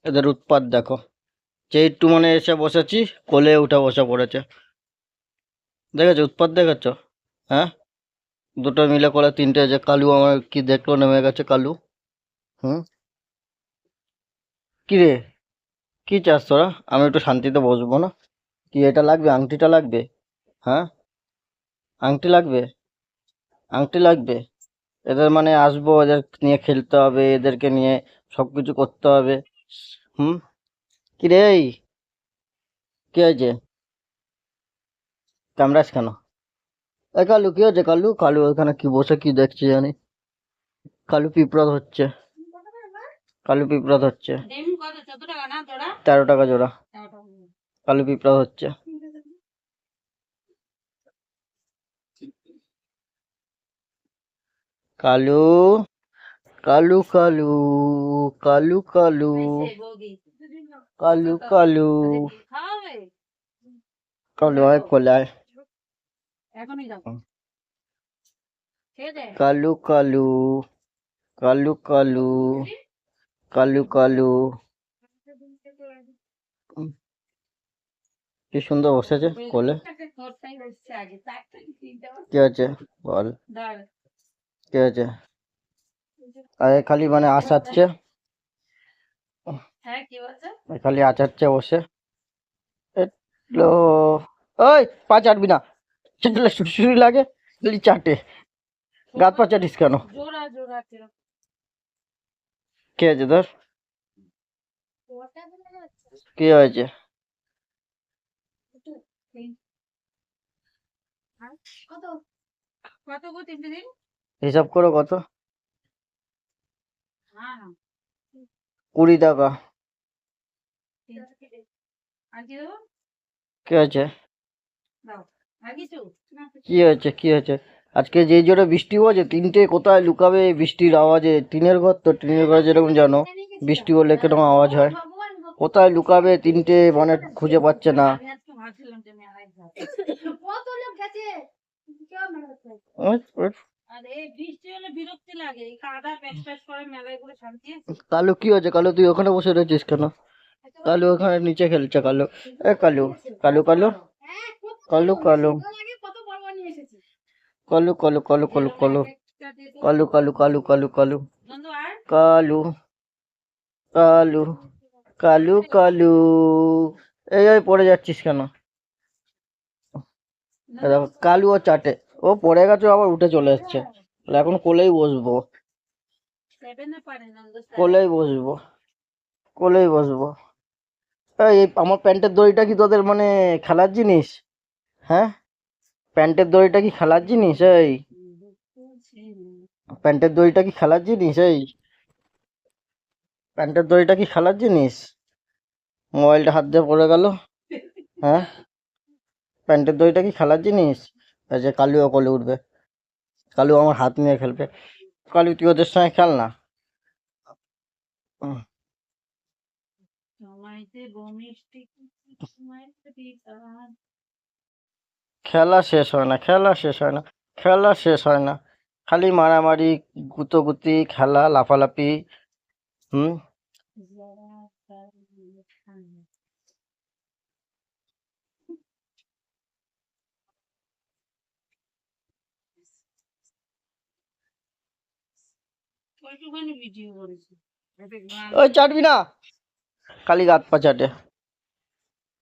এদের উৎপাত দেখো, যে একটু মানে এসে বসেছি কোলে উঠে বসে পড়েছে। দেখেছো উৎপাত দেখেছো? হ্যাঁ, দুটো মিলে কোলে তিনটে, যে কালু আমার কি দেখলো নেমে গেছে কালু। হুম, কি রে, কি চাস তোরা? আমি একটু শান্তিতে বসবো না? কি এটা লাগবে, আংটিটা লাগবে? হ্যাঁ, আংটি লাগবে, আংটি লাগবে। এদের মানে আসবো, এদের নিয়ে খেলতে হবে, এদেরকে নিয়ে সবকিছু করতে হবে। হুম, কি রে এই, কি হয়েছে? কামড়াস কেন? এ কালু, কি হয়েছে কালু? কালু ওখানে কি বসে কি দেখছে জানি। কালু পিঁপড়া হচ্ছে, কালু পিঁপড়া হচ্ছে। 13 টাকা জোড়া। কালু পিঁপড়া হচ্ছে। কালু, কালু কালু, কালু কালু, কালু কালু, কালু আয় কোলে আয়। কালু কালু, কালু কালু, কালু কালু। কি সুন্দর বসেছে কোলে। কি আছে বল, কি আছে? আরে খালি মানে আসাচ্ছে, খালি আচাচ্ছে বসে। এলো, ওই পা চাটবি না, চাটলে সুড়সুড়ি লাগে, খালি চাটে। গাত পা চাটিস কেন? কি হয়েছে তোর? কি হয়েছে? হিসাব করো কত? 20 টাকা। কি হয়েছে? কি হয়েছে, কি হয়েছে? আজকে যে জোরে বৃষ্টি হয়েছে, তিনটে কোথায় লুকাবে এই বৃষ্টির আওয়াজে? টিনের ঘর তো, টিনের ঘরে যেরকম জানো বৃষ্টি হলে কিরকম আওয়াজ হয়। কোথায় লুকাবে তিনটে, মানে খুঁজে পাচ্ছে না। কালু কি হয়েছে? কালু তুই ওখানে বসে রয়েছিস কেন? কালু ওখানে নিচে খেলছে কালু। এ কালু, কালু কালু, কালু কালু, কালু কালু, কালু কালু, কালু কালু, কালু কালু, কালু কালু, কালু কালু, কালু কালু। এই এই পড়ে যাচ্ছিস কেন? এ দেখো কালু ও চাটে, ও পড়ে গেছে আবার উঠে চলে এসছে। তাহলে এখন কোলেই বসবো, কোলেই বসবো, কোলেই বসবো। এই আমার প্যান্টের দড়িটা কি তোদের মানে খেলার জিনিস? হ্যাঁ, প্যান্টের দড়িটা কি খেলার জিনিস? এই প্যান্টের দড়িটা কি খেলার জিনিস? এই প্যান্টের দড়িটা কি খেলার জিনিস? মোবাইলটা হাত দিয়ে পড়ে গেল। হ্যাঁ, প্যান্টের দড়িটা কি খেলার জিনিস? এই যে কালুও কোলে উঠবে, কালু আমার হাত নিয়ে খেলবে। কালু তুই ওদের সঙ্গে খেল না। উম, খেলা শেষ হয় না, খেলা শেষ হয় না, খেলা শেষ হয় না। খালি মারামারি, গুতোগুতি, খেলা, লাফালাফি। হুম, ওই চাটবি না, খালি গাত পা চাটে।